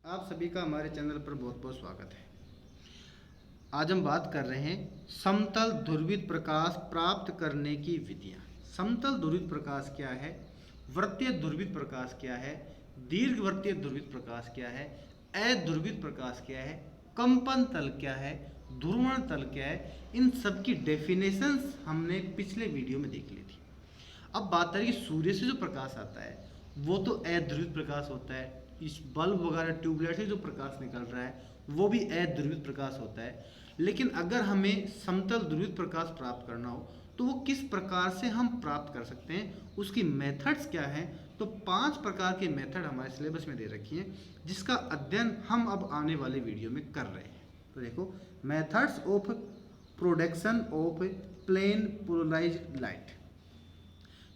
आप सभी का हमारे चैनल पर बहुत बहुत स्वागत है। आज हम बात कर रहे हैं समतल ध्रुवित प्रकाश प्राप्त करने की विधियां। समतल ध्रुवित प्रकाश क्या है, वृत्तीय ध्रुवित प्रकाश क्या है, दीर्घवृत्तीय ध्रुवित प्रकाश क्या है, अध्रुवित प्रकाश क्या है, कंपन तल क्या है, ध्रुवण तल क्या है, इन सब की डेफिनेशंस हमने पिछले वीडियो में देख ली थी। अब बात है कि सूर्य से जो प्रकाश आता है वो तो अध्रुवित प्रकाश होता है। इस बल्ब वगैरह ट्यूबलाइट से जो प्रकाश निकल रहा है वो भी अध्रुवित प्रकाश होता है। लेकिन अगर हमें समतल ध्रुवित प्रकाश प्राप्त करना हो तो वो किस प्रकार से हम प्राप्त कर सकते हैं, उसकी मेथड्स क्या हैं। तो 5 प्रकार के मेथड हमारे सिलेबस में दे रखी हैं जिसका अध्ययन हम अब आने वाले वीडियो में कर रहे हैं। तो देखो, methods of production of plane polarised light.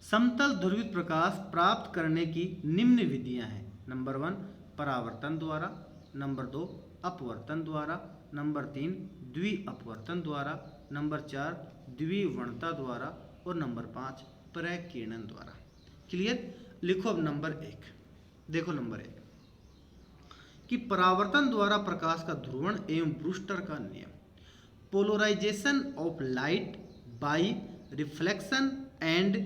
समतल ध्रुवित प्रकाश प्राप्त करने की निम्न विधियां हैं। नंबर 1 परावर्तन द्वारा, नंबर 2 अपवर्तन द्वारा, नंबर 3 द्वि अपवर्तन द्वारा, नंबर 4 द्विवर्णता द्वारा और नंबर 5 प्रकीर्णन द्वारा। क्लियर? लिखो अब नंबर 1। देखो नंबर 1 कि परावर्तन द्वारा प्रकाश का ध्रुवण एवं ब्रूस्टर का नियम। Polarization of light by reflection and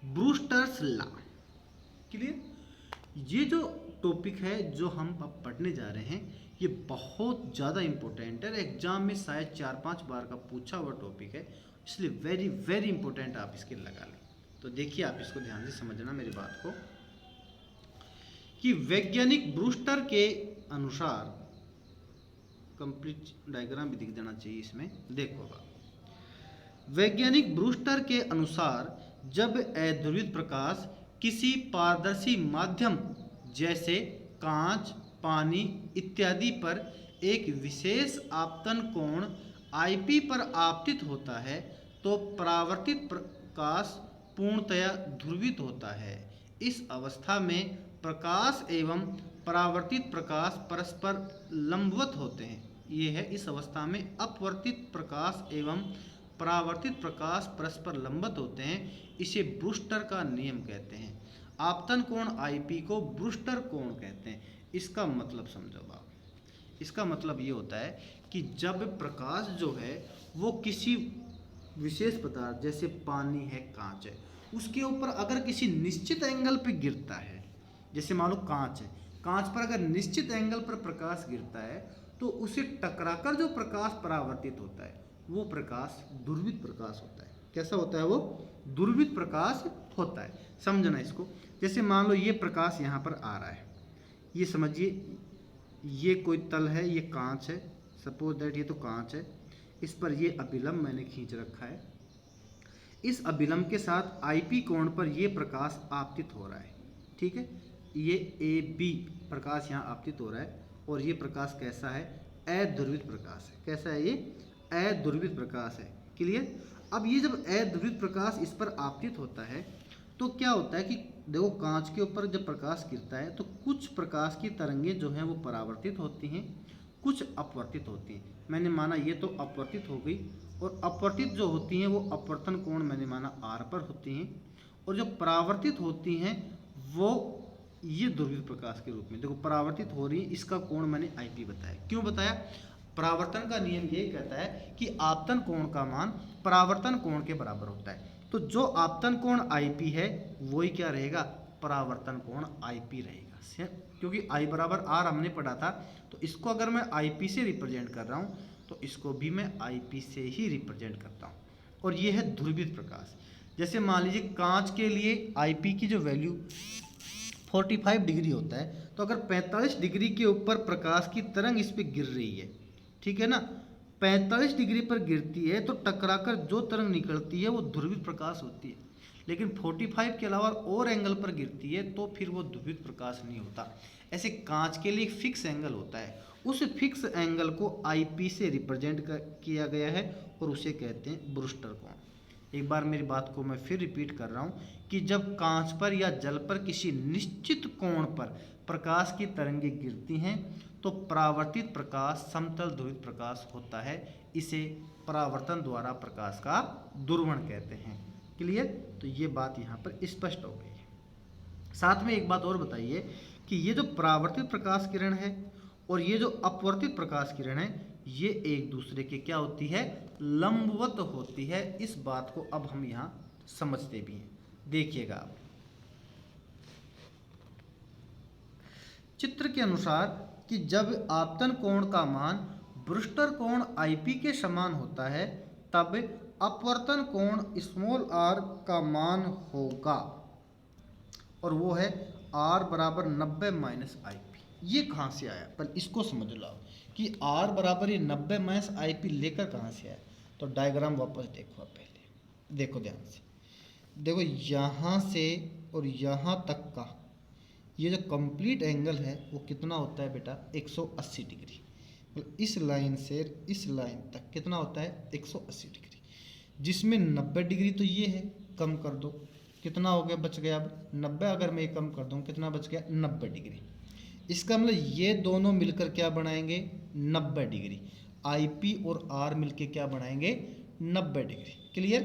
Brewster's law. Clear? ये जो टॉपिक है जो हम अब पढ़ने जा रहे हैं ये बहुत ज़्यादा इंपॉर्टेंट है। एग्जाम में शायद 4-5 बार का पूछा हुआ टॉपिक है, इसलिए वेरी वेरी इंपॉर्टेंट आप इसके लगा लें। तो देखिए, आप इसको ध्यान से समझना मेरी बात को कि वैज्ञानिक ब्रूस्टर के अनुसार, कंप्लीट डायग्राम भी दिख जाना चाहिए इसमें, देखो वैज्ञानिक ब्रूस्टर के अनुसार जब अध्रुवित प्रकाश किसी पारदर्शी माध्यम जैसे कांच, पानी इत्यादि पर एक विशेष आपतन कोण आईपी पर आपतित होता है तो परावर्तित प्रकाश पूर्णतया ध्रुवित होता है। इस अवस्था में प्रकाश एवं परावर्तित प्रकाश परस्पर लंबवत होते हैं। ये है इस अवस्था में अपवर्तित प्रकाश एवं परावर्तित प्रकाश परस्पर लंबवत होते हैं। इसे ब्रूस्टर का नियम कहते हैं। आपतन कोण आईपी को ब्रूस्टर कोण कहते हैं। इसका मतलब समझो आप। इसका मतलब ये होता है कि जब प्रकाश जो है वो किसी विशेष पदार्थ जैसे पानी है, कांच है, उसके ऊपर अगर किसी निश्चित एंगल पे गिरता है, जैसे मान लो कांच है, कांच पर अगर निश्चित एंगल पर प्रकाश गिरता है तो उसे टकराकर जो प्रकाश परावर्तित होता है वो प्रकाश ध्रुवित प्रकाश होता है। कैसा होता है? वो ध्रुवित प्रकाश होता है। समझना इसको। जैसे मान लो ये प्रकाश यहाँ पर आ रहा है, ये समझिए ये कोई तल है, ये कांच है, सपोज दैट ये तो कांच है, इस पर ये अभिलंब मैंने खींच रखा है। इस अभिलंब के साथ आईपी कोण पर ये प्रकाश आपतित हो रहा है। ठीक है, ये ए बी प्रकाश यहाँ आपतित हो रहा है और ये प्रकाश कैसा है? अध्रुवित प्रकाश है। कैसा है? ये अध्रुवित प्रकाश है। क्लियर? अब ये जब अध्रुवित प्रकाश इस पर आपतित होता है तो क्या होता है कि देखो, कांच के ऊपर जब प्रकाश गिरता है तो कुछ प्रकाश की तरंगें जो हैं वो परावर्तित होती हैं, कुछ अपवर्तित होती हैं। मैंने माना ये तो अपवर्तित हो गई, और अपवर्तित जो होती हैं वो अपवर्तन कोण मैंने माना आर पर होती हैं, और जो परावर्तित होती हैं वो ये ध्रुवित प्रकाश के रूप में, देखो परावर्तित हो रही है, इसका कोण मैंने आईपी बताया। क्यों बताया? परावर्तन का नियम ये कहता है कि आपतन कोण का मान परावर्तन कोण के बराबर होता है। तो जो आपतन कोण आईपी है वही क्या रहेगा? परावर्तन कोण आईपी रहेगा। क्योंकि आई बराबर आर हमने पढ़ा था, तो इसको अगर मैं आईपी से रिप्रेजेंट कर रहा हूँ तो इसको भी मैं आईपी से ही रिप्रेजेंट करता हूँ। और ये है ध्रुवित प्रकाश। जैसे मान लीजिए कांच के लिए आईपी की जो वैल्यू 45 डिग्री होता है, तो अगर 45 डिग्री के ऊपर प्रकाश की तरंग इस पर गिर रही है, ठीक है ना, 45 डिग्री पर गिरती है तो टकराकर जो तरंग निकलती है वो ध्रुवित प्रकाश होती है। लेकिन 45 के अलावा और एंगल पर गिरती है तो फिर वो ध्रुवित प्रकाश नहीं होता। ऐसे कांच के लिए एक फिक्स एंगल होता है, उस फिक्स एंगल को आईपी से रिप्रेजेंट किया गया है और उसे कहते हैं ब्रूस्टर कोण। एक बार मेरी बात को मैं फिर रिपीट कर रहा हूँ कि जब कांच पर या जल पर किसी निश्चित कोण पर प्रकाश की तरंगें गिरती हैं तो परावर्तित प्रकाश समतल ध्रुवित प्रकाश होता है। इसे परावर्तन द्वारा प्रकाश का ध्रुवण कहते हैं। क्लियर? तो ये बात यहाँ पर स्पष्ट हो गई है। साथ में एक बात और बताइए कि ये जो परावर्तित प्रकाश किरण है और ये जो अपवर्तित प्रकाश किरण है, ये एक दूसरे के क्या होती है, लंबवत होती है। इस बात को अब हम यहाँ समझते भी हैं। देखिएगा आप, चित्र के अनुसार कि जब आपतन कोण का मान ब्रूस्टर कोण आईपी के समान होता है, तब अपवर्तन कोण स्मॉल आर का मान होगा, और वो है आर बराबर 90 माइनस आई पी। ये कहाँ से आया, पर इसको समझ लो कि आर बराबर ये 90 माइनस आई पी लेकर कहाँ से आया। तो डायग्राम वापस देखो आप, पहले देखो ध्यान से, देखो यहाँ से और यहाँ तक का ये जो कंप्लीट एंगल है वो कितना होता है बेटा, 180 डिग्री। मतलब इस लाइन से इस लाइन तक कितना होता है, 180 डिग्री, जिसमें 90 डिग्री तो ये है, कम कर दो, कितना हो गया, बच गया अब 90। अगर मैं ये कम कर दूँ कितना बच गया, 90 डिग्री। इसका मतलब ये दोनों मिलकर क्या बनाएंगे, 90 डिग्री। आईपी और आर मिलकर क्या बनाएंगे, 90 डिग्री। क्लियर।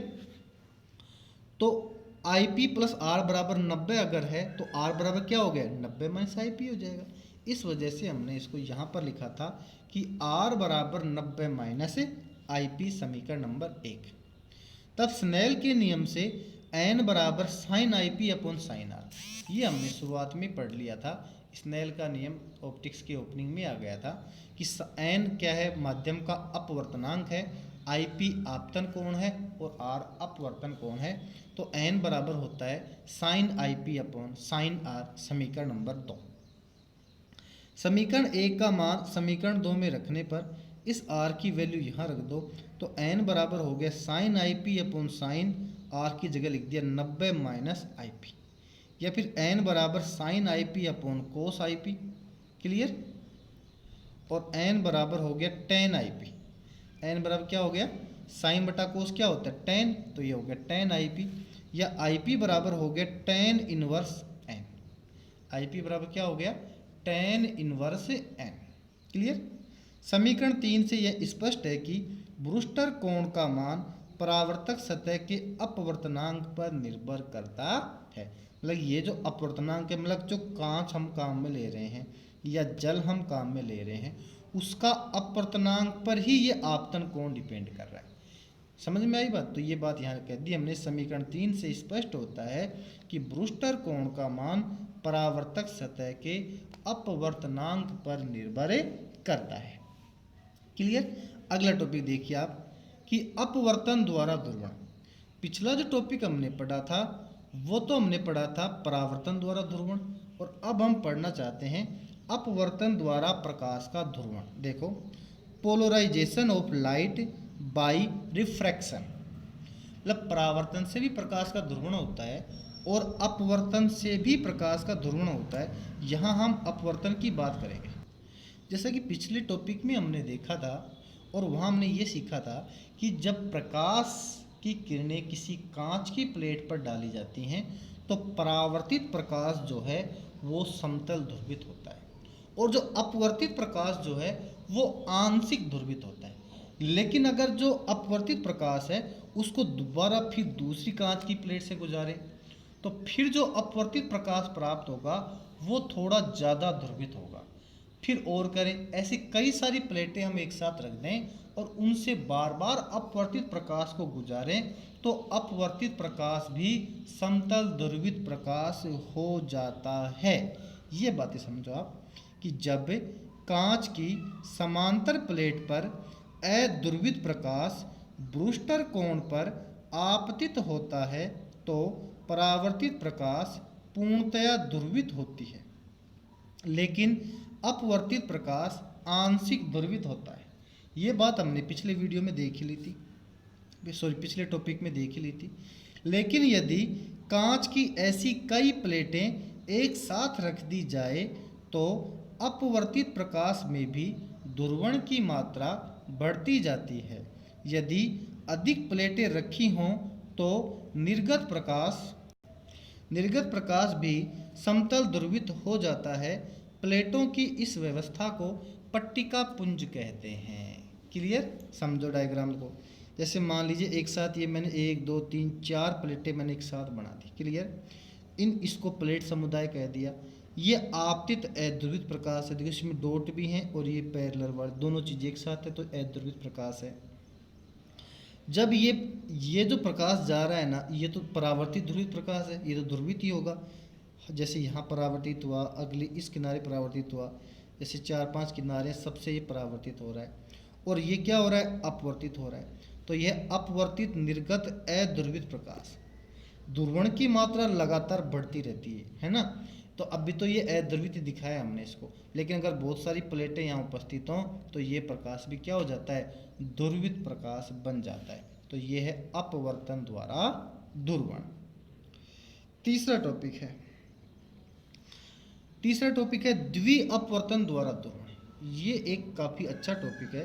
तो आईपी प्लस आर बराबर 90 अगर है तो आर बराबर क्या हो गया, 90 माइनस आईपी हो जाएगा। इस वजह से हमने इसको यहाँ पर लिखा था कि आर बराबर 90 माइनस आईपी, समीकरण नंबर 1। तब स्नेल के नियम से एन बराबर sine i p upon sine r, ये हमने शुरुआत में पढ़ लिया था। स्नेल का नियम ऑप्टिक्स के ओपनिंग में आ गया था कि एन क्या है, माध्यम का अपवर्तनांक है, आई पी आपतन कोण है और आर अपवर्तन कोण है। तो एन बराबर होता है sine i p upon sine r, समीकरण नंबर 2। समीकरण 1 का मान समीकरण 2 में रखने पर इस आर की वैल्यू यहाँ रख दो, तो एन बराबर हो गया sine i p upon sine r की जगह लिख दिया 90 माइनस आई पी, या फिर एन बराबर sine i p upon cos i p. Clear. और एन बराबर हो गया टेन आई पी। एन बराबर क्या हो गया, साइन बटा कोस क्या होता है, टेन, तो ये हो गया टेन आई पी, या आई पी बराबर हो गया tan inverse n. I p बराबर क्या हो गया, टेन इनवर्स एन। क्लियर। समीकरण 3 से यह स्पष्ट है कि ब्रूस्टर कोण का मान परावर्तक सतह के अपवर्तनांक पर निर्भर करता है। मतलब ये जो अपवर्तनांक है, मतलब जो कांच हम काम में ले रहे हैं या जल हम काम में ले रहे हैं, उसका अपवर्तनांक पर ही ये आपतन कोण डिपेंड कर रहा है। समझ में आई बात। तो ये बात यहाँ कह दी हमने। समीकरण 3 से स्पष्ट होता है कि ब्रूस्टर कोण का मान परावर्तक सतह के अपवर्तनांक पर निर्भर करता है। क्लियर। अगला टॉपिक देखिए आप कि अपवर्तन द्वारा ध्रुवण। पिछला जो टॉपिक हमने पढ़ा था वो तो हमने पढ़ा था परावर्तन द्वारा ध्रुवण, और अब हम पढ़ना चाहते हैं अपवर्तन द्वारा प्रकाश का ध्रुवण। देखो, polarisation of light by refraction, मतलब परावर्तन से भी प्रकाश का ध्रुवण होता है और अपवर्तन से भी प्रकाश का ध्रुवण होता है। यहाँ हम अपवर्तन की बात करेंगे। जैसा कि पिछले टॉपिक में हमने देखा था और वहाँ हमने ये सीखा था कि जब प्रकाश की किरणें किसी कांच की प्लेट पर डाली जाती हैं तो परावर्तित प्रकाश जो है वो समतल ध्रुवित होता है, और जो अपवर्तित प्रकाश जो है वो आंशिक ध्रुवित होता है। लेकिन अगर जो अपवर्तित प्रकाश है उसको दोबारा फिर दूसरी कांच की प्लेट से गुजारें तो फिर जो अपवर्तित प्रकाश प्राप्त होगा वो थोड़ा ज़्यादा ध्रुवित होगा। फिर और करें, ऐसी कई सारी प्लेटें हम एक साथ रख दें और उनसे बार बार अपवर्तित प्रकाश को गुजारें तो अपवर्तित प्रकाश भी समतल ध्रुवित प्रकाश हो जाता है। ये बातें समझो आप कि जब कांच की समांतर प्लेट पर अध्रुवित प्रकाश ब्रूस्टर कोण पर आपतित होता है तो परावर्तित प्रकाश पूर्णतया ध्रुवित होती है, लेकिन अपवर्तित प्रकाश आंशिक ध्रुवित होता है। ये बात हमने पिछले वीडियो में देख ही ली थी, पिछले टॉपिक में देख ही ली थी। लेकिन यदि कांच की ऐसी कई प्लेटें एक साथ रख दी जाए तो अपवर्तित प्रकाश में भी ध्रुवण की मात्रा बढ़ती जाती है। यदि अधिक प्लेटें रखी हों तो निर्गत प्रकाश भी समतल ध्रुवित हो जाता है। प्लेटों की इस व्यवस्था को पट्टिका पुंज कहते हैं। क्लियर। समझो डायग्राम को। जैसे मान लीजिए एक साथ ये मैंने 1 2 3 4 प्लेटें मैंने एक साथ बना दी। क्लियर। इसको प्लेट समुदाय कह दिया। ये आपतित अध्रुवित प्रकाश है। देखो इसमें डॉट भी हैं और ये पैरेलल वाले दोनों चीज़ एक साथ है, तो अध्रुवित प्रकाश है। जब ये जो प्रकाश जा रहा है ना, ये तो परावर्तित ध्रुवित प्रकाश है, ये तो ध्रुवित ही होगा। जैसे यहाँ परावर्तित हुआ, अगले इस किनारे परावर्तित हुआ, जैसे 4-5 किनारे सबसे ये परावर्तित हो रहा है। और ये क्या हो रहा है, अपवर्तित हो रहा है। तो यह अपवर्तित निर्गत अध्रुवित प्रकाश, ध्रुवण की मात्रा लगातार बढ़ती रहती है ना। तो अभी तो ये अध्रुवित दिखाया हमने इसको, लेकिन अगर बहुत सारी प्लेटें यहाँ उपस्थित हों तो ये प्रकाश भी क्या हो जाता है, ध्रुवित प्रकाश बन जाता है। तो ये है अपवर्तन द्वारा ध्रुवण। तीसरा टॉपिक है द्वि अपवर्तन द्वारा ध्रुवण। ये एक काफ़ी अच्छा टॉपिक है,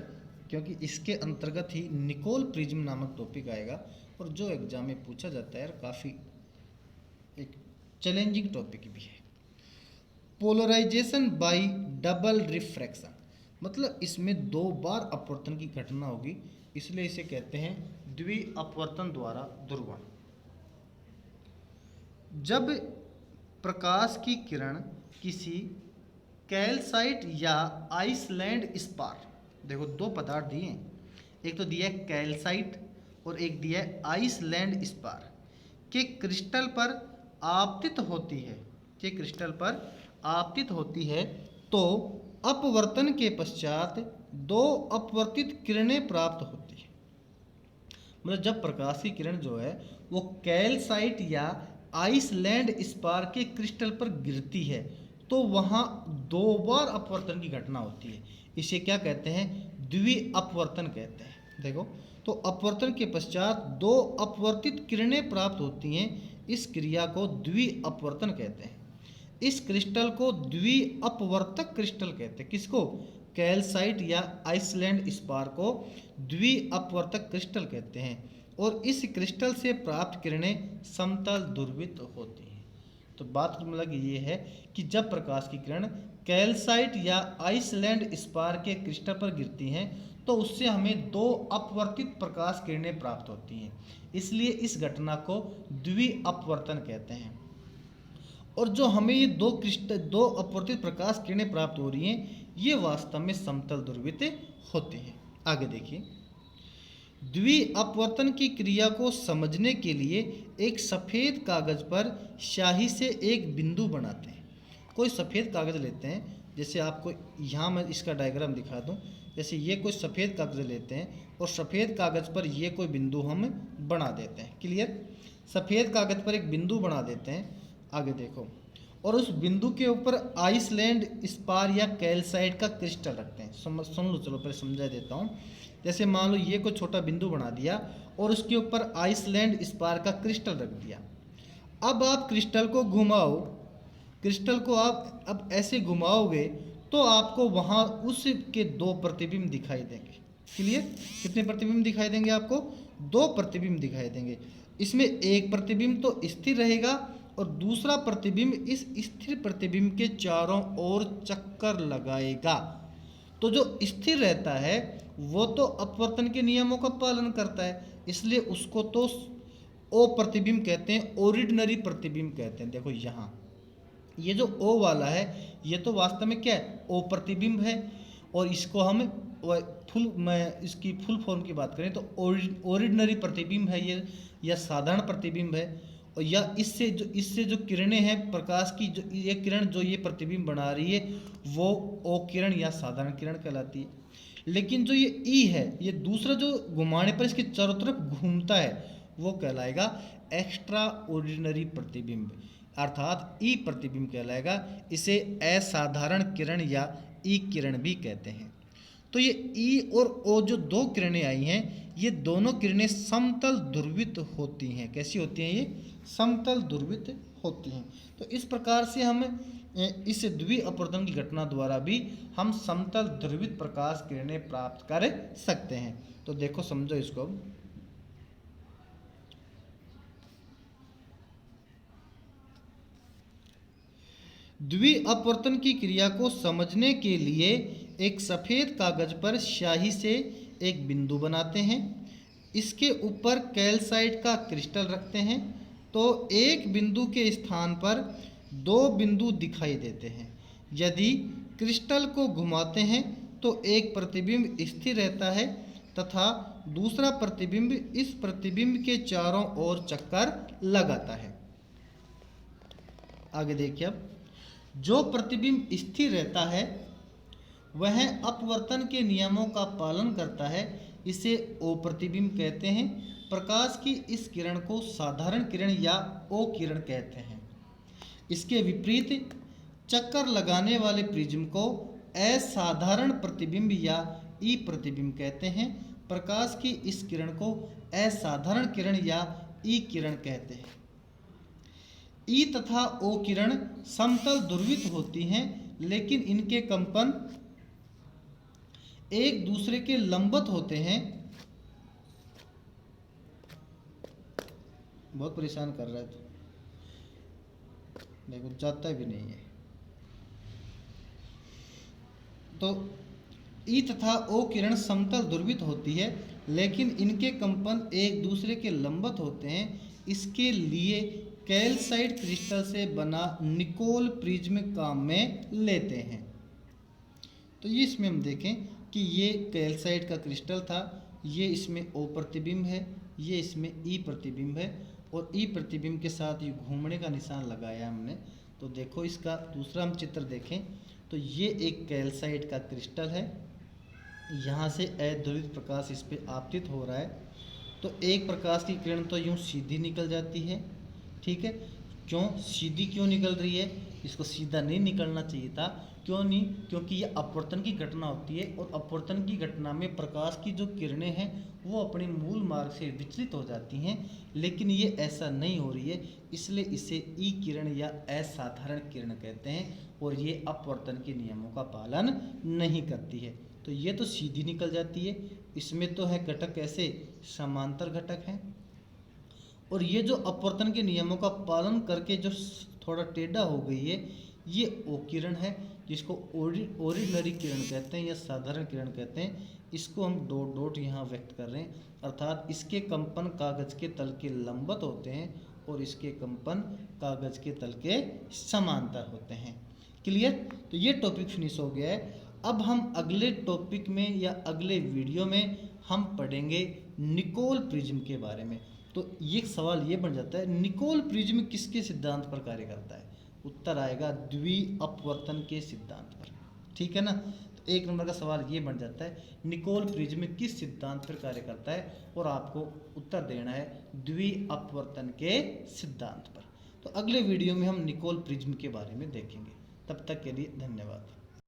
क्योंकि इसके अंतर्गत ही निकोल प्रिज्म नामक टॉपिक आएगा, और जो एग्जाम में पूछा जाता है, काफ़ी एक चैलेंजिंग टॉपिक भी है। पोलराइजेशन बाय डबल रिफ्रैक्शन, मतलब इसमें 2 बार अपवर्तन की घटना होगी, इसलिए इसे कहते हैं द्वि अपवर्तन द्वारा ध्रुवण। जब प्रकाश की किरण किसी कैल्साइट या आइसलैंड स्पार, देखो 2 पदार्थ दिए हैं, एक तो दिया है कैल्साइट और एक दिया है आइसलैंड स्पार, के क्रिस्टल पर आपतित होती है, तो अपवर्तन के पश्चात 2 अपवर्तित किरणें प्राप्त होती है। मतलब जब प्रकाश की किरण जो है वो कैल्साइट या आइसलैंड स्पार के क्रिस्टल पर गिरती है, तो वहाँ 2 बार अपवर्तन की घटना होती है। इसे क्या कहते हैं, द्वि अपवर्तन कहते हैं। देखो, तो अपवर्तन के पश्चात 2 अपवर्तित किरणें प्राप्त होती हैं, इस क्रिया को द्वि अपवर्तन कहते हैं। इस क्रिस्टल को द्वि अपवर्तक क्रिस्टल कहते हैं। किसको, कैल्साइट या आइसलैंड स्पार को द्वि अपवर्तक क्रिस्टल कहते हैं, और इस क्रिस्टल से प्राप्त किरणें समतल ध्रुवित होती हैं। तो बात मतलब ये है कि जब प्रकाश की किरण कैल्साइट या आइसलैंड स्पार के क्रिस्टल पर गिरती हैं, तो उससे हमें 2 अपवर्तित प्रकाश किरणें प्राप्त होती हैं, इसलिए इस घटना को द्वि अपवर्तन कहते हैं। और जो हमें ये 2 अपवर्तित प्रकाश किरणें प्राप्त हो रही हैं, ये वास्तव में समतल ध्रुवित होते हैं। आगे देखिए, द्वि अपवर्तन की क्रिया को समझने के लिए एक सफ़ेद कागज पर स्याही से एक बिंदु बनाते हैं। कोई सफ़ेद कागज लेते हैं, जैसे आपको यहाँ मैं इसका डायग्राम दिखा दूँ। जैसे ये कोई सफ़ेद कागज लेते हैं और सफ़ेद कागज पर ये कोई बिंदु हम बना देते हैं। क्लियर, सफ़ेद कागज पर एक बिंदु बना देते हैं। आगे देखो, और उस बिंदु के ऊपर आइसलैंड स्पार या कैल्साइट का क्रिस्टल रखते हैं। सुन लो, चलो पहले समझा देता हूँ। जैसे मान लो ये कोई छोटा बिंदु बना दिया और उसके ऊपर आइसलैंड स्पार का क्रिस्टल रख दिया। अब आप क्रिस्टल को घुमाओ, क्रिस्टल को आप अब ऐसे घुमाओगे तो आपको वहाँ उसके 2 प्रतिबिंब दिखाई देंगे। क्लियर, कितने प्रतिबिंब दिखाई देंगे आपको, 2 प्रतिबिंब दिखाई देंगे। इसमें एक प्रतिबिंब तो स्थिर रहेगा और दूसरा प्रतिबिंब इस स्थिर प्रतिबिंब के चारों ओर चक्कर लगाएगा। तो जो स्थिर रहता है वो तो अपवर्तन के नियमों का पालन करता है, इसलिए उसको तो ओ प्रतिबिंब कहते हैं, ओरिजिनरी प्रतिबिंब कहते हैं। देखो यहाँ ये जो ओ वाला है ये तो वास्तव में क्या है, ओ प्रतिबिंब है, और इसको हम इसकी फुल फॉर्म की बात करें तो ओरिजिनरी प्रतिबिंब है ये, या साधारण प्रतिबिंब है, और या इससे जो किरणें हैं प्रकाश की, जो ये किरण जो ये प्रतिबिंब बना रही है वो ओ किरण या साधारण किरण कहलाती है। लेकिन जो ये ई है, ये दूसरा जो घुमाने पर इसके चारों तरफ घूमता है वो कहलाएगा एक्स्ट्रा ऑर्डिनरी प्रतिबिंब, अर्थात ई प्रतिबिंब कहलाएगा। इसे असाधारण किरण या ई किरण भी कहते हैं। तो ये ई और ओ जो 2 किरणें आई हैं, ये दोनों किरणें समतल ध्रुवित होती हैं। कैसी होती हैं ये, समतल ध्रुवित होती हैं। तो इस प्रकार से हम इस द्वि अपवर्तन की घटना द्वारा भी हम समतल ध्रुवित प्रकाश किरणें प्राप्त कर सकते हैं। तो देखो समझो इसको, द्वि अपवर्तन की क्रिया को समझने के लिए एक सफ़ेद कागज पर स्याही से एक बिंदु बनाते हैं, इसके ऊपर कैल्साइट का क्रिस्टल रखते हैं। तो एक बिंदु के स्थान पर दो बिंदु दिखाई देते हैं। यदि क्रिस्टल को घुमाते हैं तो एक प्रतिबिंब स्थिर रहता है तथा दूसरा प्रतिबिंब इस प्रतिबिंब के चारों ओर चक्कर लगाता है। आगे देखिए, अब जो प्रतिबिंब स्थिर रहता है वह अपवर्तन के नियमों का पालन करता है, इसे ओ प्रतिबिंब कहते हैं। प्रकाश की इस किरण को साधारण किरण या ओ किरण कहते हैं। इसके विपरीत चक्कर लगाने वाले प्रिज्म को असाधारण प्रतिबिंब या ई प्रतिबिंब कहते हैं। प्रकाश की इस किरण को असाधारण किरण या ई किरण कहते हैं। ई तथा ओ किरण समतल ध्रुवित होती हैं, लेकिन इनके कंपन एक दूसरे के लंबवत होते हैं। बहुत परेशान कर रहा है, देखो जाता भी नहीं है। तो ई तथा ओ किरण समतल ध्रुवित होती है, लेकिन इनके कंपन एक दूसरे के लंबवत होते हैं। इसके लिए कैल्साइट क्रिस्टल से बना निकोल प्रिज्म काम में लेते हैं। तो ये इसमें हम देखें कि ये कैल्साइट का क्रिस्टल था, ये इसमें ओ प्रतिबिंब है, ये इसमें ई प्रतिबिंब है, और ई प्रतिबिंब के साथ ये घूमने का निशान लगाया हमने। तो देखो इसका दूसरा हम चित्र देखें तो ये एक कैल्साइट का क्रिस्टल है, यहाँ से अध्रुवित प्रकाश इस पर आपतित हो रहा है। तो एक प्रकाश की किरण तो यूँ सीधी निकल जाती है, ठीक है। क्यों सीधी क्यों निकल रही है? इसको सीधा नहीं निकलना चाहिए था। क्यों नहीं? क्योंकि ये अपवर्तन की घटना होती है, और अपवर्तन की घटना में प्रकाश की जो किरणें हैं वो अपने मूल मार्ग से विचलित हो जाती हैं, लेकिन ये ऐसा नहीं हो रही है, इसलिए इसे ई किरण या असाधारण किरण कहते हैं, और ये अपवर्तन के नियमों का पालन नहीं करती है। तो ये तो सीधी निकल जाती है, इसमें तो है घटक ऐसे समांतर घटक हैं, और ये जो अपवर्तन के नियमों का पालन करके जो थोड़ा टेढ़ा हो गई है, ये ओ किरण है, जिसको ऑर्डिनरी किरण कहते हैं या साधारण किरण कहते हैं। इसको हम डॉट डॉट यहाँ व्यक्त कर रहे हैं, अर्थात इसके कंपन कागज के तल के लंबवत होते हैं और इसके कंपन कागज के तल के समांतर होते हैं। क्लियर? तो ये टॉपिक फिनिश हो गया है। अब हम अगले टॉपिक में या अगले वीडियो में हम पढ़ेंगे निकोल प्रिज्म के बारे में। तो ये सवाल ये बन जाता है, निकोल प्रिज्म किसके सिद्धांत पर कार्य करता है? उत्तर आएगा द्वि अपवर्तन के सिद्धांत पर, ठीक है ना। तो एक नंबर का सवाल ये बन जाता है, निकोल प्रिज्म किस सिद्धांत पर कार्य करता है, और आपको उत्तर देना है द्वि अपवर्तन के सिद्धांत पर। तो अगले वीडियो में हम निकोल प्रिज्म के बारे में देखेंगे। तब तक के लिए धन्यवाद।